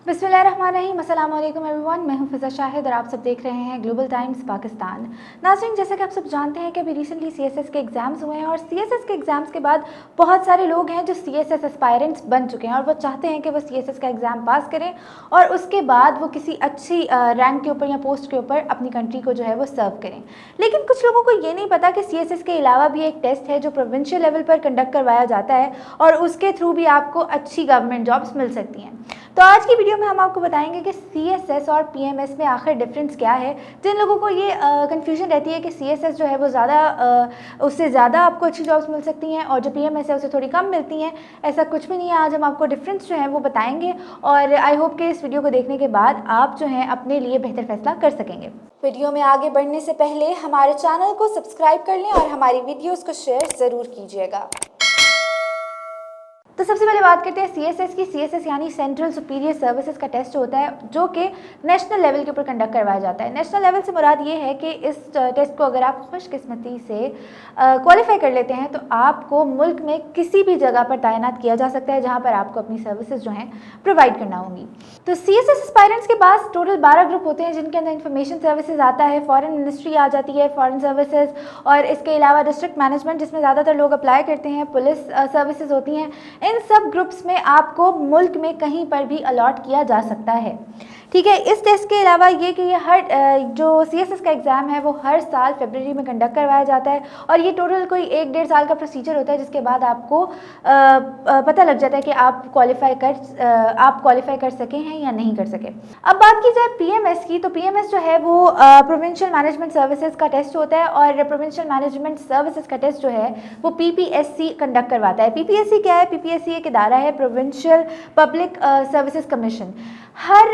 बिस्मिल्लाहिर्रहमानिर्रहीम, अस्सलाम वालेकुम एवरीवन। मैं हूं फ़िज़ा शाहिद और आप सब देख रहे हैं ग्लोबल टाइम्स पाकिस्तान। नाज़रीन, जैसा कि आप सब जानते हैं कि अभी रिसेंटली सीएसएस के एग्ज़ाम्स हुए हैं और सीएसएस के एग्ज़ाम्स के बाद बहुत सारे लोग हैं जो सीएसएस एस्पायरेंट्स बन चुके हैं और वो चाहते हैं कि वो सीएसएस का एग्ज़ाम पास करें और उसके बाद वो किसी अच्छी रैंक के ऊपर या पोस्ट के ऊपर अपनी कंट्री को जो है वो सर्व करें। लेकिन कुछ लोगों को ये नहीं पता कि सीएसएस के अलावा भी एक टेस्ट है जो प्रोविंशियल लेवल पर कंडक्ट करवाया जाता है और उसके थ्रू भी आपको अच्छी गवर्नमेंट जॉब्स मिल सकती हैं। तो आज की वीडियो में हम आपको बताएंगे कि सीएसएस और पीएमएस में आखिर डिफरेंस क्या है। जिन लोगों को ये कंफ्यूजन रहती है कि सीएसएस जो है वो उससे ज़्यादा आपको अच्छी जॉब्स मिल सकती हैं और जो पीएमएस है उससे थोड़ी कम मिलती हैं, ऐसा कुछ भी नहीं है। आज हम आपको डिफरेंस जो है वो बताएंगे और आई होप कि इस वीडियो को देखने के बाद आप जो है अपने लिए बेहतर फैसला कर सकेंगे। वीडियो में आगे बढ़ने से पहले हमारे चैनल को सब्सक्राइब कर लें और हमारी वीडियोज़ को शेयर ज़रूर कीजिएगा। तो सबसे पहले बात करते हैं सीएसएस की। सीएसएस यानी सेंट्रल सुपीरियर सर्विसेज का टेस्ट होता है जो कि नेशनल लेवल के ऊपर कंडक्ट करवाया जाता है। नेशनल लेवल से मुराद ये है कि इस टेस्ट को अगर आप खुशकिस्मती से क्वालिफाई कर लेते हैं तो आपको मुल्क में किसी भी जगह पर तैनात किया जा सकता है जहाँ पर आपको अपनी सर्विसेज जो हैं प्रोवाइड करना होंगी। तो सीएसएस एस्पायरेंट्स के पास टोटल 12 ग्रुप होते हैं जिनके अंदर इंफॉर्मेशन सर्विसेज आता है, फॉरेन मिनिस्ट्री आ जाती है, फॉरेन सर्विसेज, और इसके अलावा डिस्ट्रिक्ट मैनेजमेंट जिसमें ज़्यादातर लोग अप्लाई करते हैं, पुलिस सर्विसेज होती हैं। इन सब ग्रुप्स में आपको मुल्क में कहीं पर भी अलॉट किया जा सकता है। ठीक है। इस टेस्ट के अलावा ये कि ये हर जो सीएसएस का एग्ज़ाम है वो हर साल फरवरी में कंडक्ट करवाया जाता है और ये टोटल कोई 1-1.5 साल का प्रोसीजर होता है जिसके बाद आपको पता लग जाता है कि आप क्वालिफाई कर सके हैं या नहीं कर सके। अब बात की जाए पीएमएस की, तो पीएमएस जो है वो प्रोविंशियल मैनेजमेंट सर्विसेज का टेस्ट होता है और प्रोविंशियल मैनेजमेंट सर्विसेज का टेस्ट जो है वो पीपीएससी कंडक्ट करवाता है। पीपीएससी क्या है? पीपीएससी एक इदारा है, प्रोविंशियल पब्लिक सर्विसेज कमीशन। हर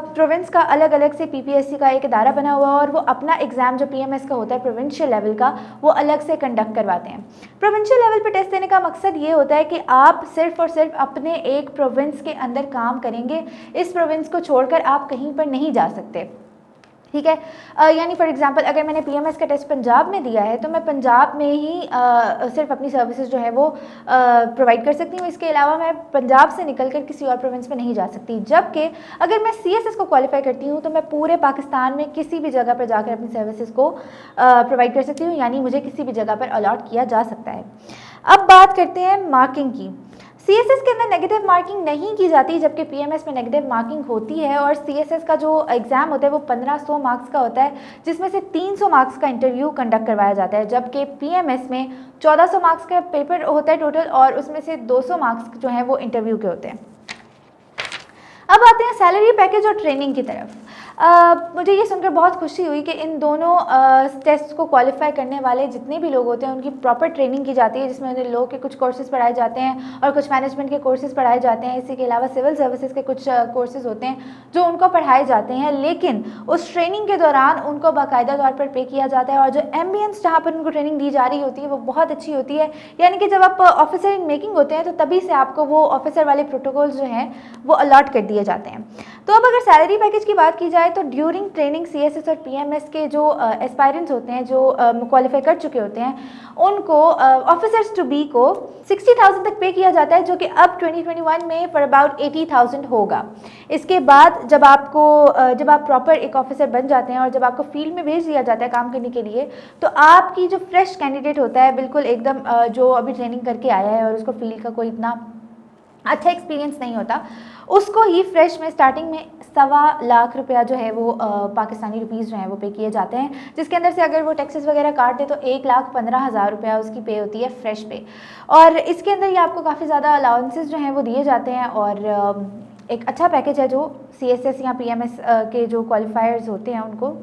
प्रोविंस का अलग अलग से पीपीएससी का एक इदारा बना हुआ है और वो अपना एग्ज़ाम जो पीएमएस का होता है प्रोविंशियल लेवल का वो अलग से कंडक्ट करवाते हैं। प्रोविंशियल लेवल पे टेस्ट देने का मकसद ये होता है कि आप सिर्फ और सिर्फ अपने एक प्रोविंस के अंदर काम करेंगे, इस प्रोविंस को छोड़कर आप कहीं पर नहीं जा सकते। ठीक है। यानी फॉर एग्जांपल अगर मैंने पीएमएस का टेस्ट पंजाब में दिया है तो मैं पंजाब में ही सिर्फ अपनी सर्विसेज जो है वो प्रोवाइड कर सकती हूँ। इसके अलावा मैं पंजाब से निकलकर किसी और प्रोविंस में नहीं जा सकती। जबकि अगर मैं सीएसएस को क्वालिफाई करती हूँ तो मैं पूरे पाकिस्तान में किसी भी जगह पर जाकर अपनी सर्विसेज को प्रोवाइड कर सकती हूँ, यानी मुझे किसी भी जगह पर अलॉट किया जा सकता है। अब बात करते हैं मार्किंग की। सीएसएस के अंदर नेगेटिव मार्किंग नहीं की जाती जबकि पीएमएस में नेगेटिव मार्किंग होती है और सीएसएस का जो एग्ज़ाम होता है वो 1500 मार्क्स का होता है जिसमें से 300 मार्क्स का इंटरव्यू कंडक्ट करवाया जाता है, जबकि पीएमएस में 1400 मार्क्स का पेपर होता है टोटल और उसमें से 200 मार्क्स जो हैं वो इंटरव्यू के होते हैं। अब आते हैं सैलरी पैकेज और ट्रेनिंग की तरफ। मुझे ये सुनकर बहुत खुशी हुई कि इन दोनों टेस्ट को क्वालिफाई करने वाले जितने भी लोग होते हैं उनकी प्रॉपर ट्रेनिंग की जाती है जिसमें उन्हें लॉ के कुछ कोर्सेज पढ़ाए जाते हैं और कुछ मैनेजमेंट के कोर्सेज पढ़ाए जाते हैं। इसी के अलावा सिविल सर्विसेज के कुछ कोर्सेज होते हैं जो उनको पढ़ाए जाते हैं, लेकिन उस ट्रेनिंग के दौरान उनको बाकायदा तौर पर पे किया जाता है और जो एम्बियंस जहाँ पर उनको ट्रेनिंग दी जा रही होती है वो बहुत अच्छी होती है। यानी कि जब आप ऑफिसर इन मेकिंग होते हैं तो तभी से आपको वो ऑफिसर वाले प्रोटोकॉल्स जो हैं वो अलॉट कर दिए जाते हैं। तो अब अगर सैलरी पैकेज की बात की जाए तो ड्यूरिंग ट्रेनिंग सीएसएस और पीएमएस के जो एस्पायरेंट्स होते हैं जो क्वालिफाई कर चुके होते हैं उनको ऑफिसर्स टू बी को 60,000 तक पे किया जाता है जो कि अब 2021 में फॉर अबाउट 80,000 होगा। इसके बाद जब आप प्रॉपर एक ऑफिसर बन जाते हैं और जब आपको फील्ड में भेज दिया जाता है काम करने के लिए तो आपकी जो फ्रेश कैंडिडेट होता है बिल्कुल एकदम जो अभी ट्रेनिंग करके आया है और उसको फील्ड का कोई इतना अच्छा एक्सपीरियंस नहीं होता, उसको ही फ्रेश में स्टार्टिंग में 1.25 लाख रुपया जो है वो पाकिस्तानी रुपीज़ जो है वो पे किए जाते हैं, जिसके अंदर से अगर वो टैक्सेस वगैरह काट दे तो 1,15,000 रुपया उसकी पे होती है फ्रेश पे। और इसके अंदर ये आपको काफ़ी ज़्यादा अलाउंसेस जो हैं वो दिए जाते हैं और एक अच्छा पैकेज है जो सीएसएस या पीएमएस के जो क्वालिफायर्स होते हैं उनको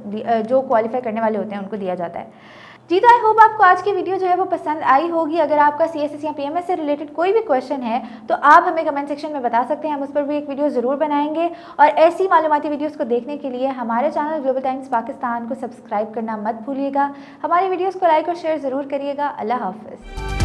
जो क्वालिफाई करने वाले होते हैं उनको दिया जाता है। जी, तो आई होप आपको आज की वीडियो जो है वो पसंद आई होगी। अगर आपका सीएसएस या पीएमएस से रिलेटेड कोई भी क्वेश्चन है तो आप हमें कमेंट सेक्शन में बता सकते हैं, हम उस पर भी एक वीडियो ज़रूर बनाएंगे। और ऐसी मालूमाती वीडियोस को देखने के लिए हमारे चैनल ग्लोबल टाइम्स पाकिस्तान को सब्सक्राइब करना मत भूलिएगा। हमारी वीडियोस को लाइक और शेयर ज़रूर करिएगा। अल्लाह हाफ़िज़।